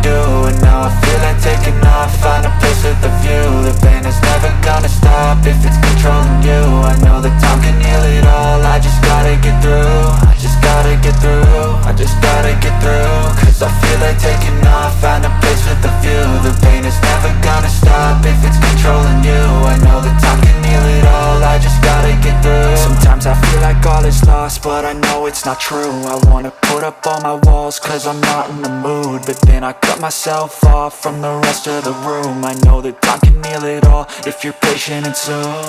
do. And now I feel like taking off, find a place with a view. The pain is never gonna stop if it's controlling you. I know that time can heal it all, I just gotta get through. I just gotta get through, I just gotta get through. Cause I feel like taking off, find a place with a view. The pain is never gonna stop if it's controlling you. I know that time can heal it all, I just gotta get through. Sometimes I feel like all is lost, but I know it's not true. I wanna put up all my walls cause I'm not in the mood, but then I cut myself off from the rest of the room. I know that time can heal it all if you're patient and soon.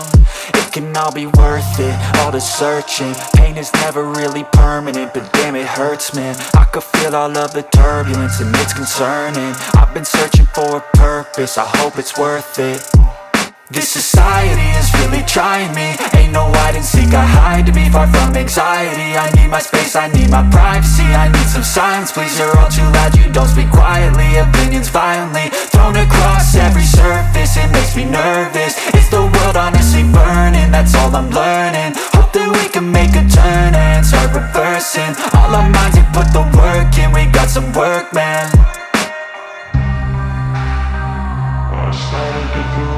It can all be worth it, all the searching. Pain is never really permanent, but damn it hurts, man. I could feel all of the turbulence and it's concerning. I've been searching for a purpose, I hope it's worth it. This society is really trying me. Ain't no hide and seek, I hide to be far from anxiety. I need my space, I need my privacy. I need some silence, please, you're all too loud. You don't speak quietly, opinions violently thrown across every surface. It makes me nervous, is the world honestly burning? That's all I'm learning. Hope that we can make a turn and start reversing. All our minds, we put the work in, we got some work, man. I started to grow.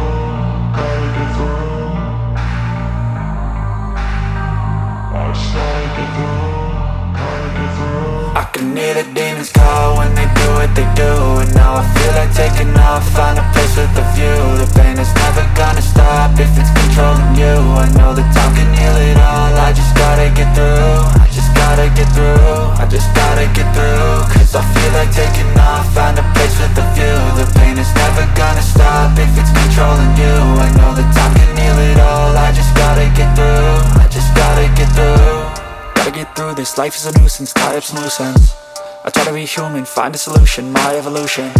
I can hear the demons call when they do what they do. And now I feel like taking off, find a place with a view. The pain is never gonna stop if it's controlling you. I know that time can heal it all, I just gotta get through. I just gotta get through, I just gotta get through. Cause I feel like taking off, find a place with a view. The pain is never gonna stop if it's controlling you. I know that time can heal it all, I just gotta get through. I just gotta get through. Gotta get through this, life is a nuisance, tie up some loose ends. I try to be human, find a solution, my evolution.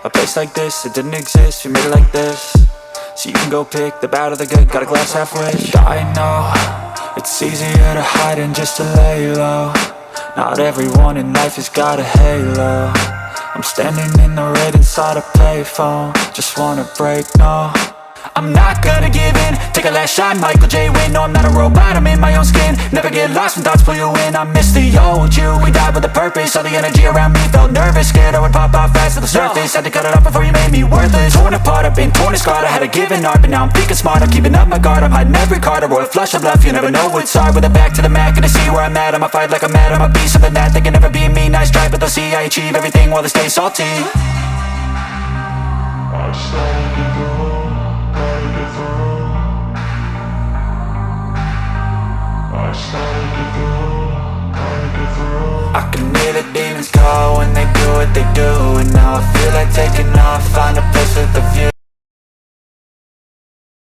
A place like this, it didn't exist, we made it like this. So you can go pick the bad or the good, got a glass halfway. I know, it's easier to hide than just to lay low. Not everyone in life has got a halo. I'm standing in the red inside a payphone, just wanna break, no. I'm not gonna give in, take a last shot, Michael J. Win. No, I'm not a robot, I'm in my own skin. Never get lost when thoughts pull you in. I miss the old you, we died with a purpose. All the energy around me felt nervous, scared I would pop off fast to the surface. Had to cut it off before you made me worthless. Torn apart, I've been torn and scarred. I had a given art, but now I'm thinking smart. I'm keeping up my guard, I'm hiding every card. A royal flush of love, you never know what's hard. With a back to the mat, gonna see where I'm at. I'ma fight like I'm mad, I'ma be something that they can never be me. Nice try, but they'll see I achieve everything while they stay salty. I started to grow. I can hear the demons call when they do what they do. And now I feel like taking off, find a place with a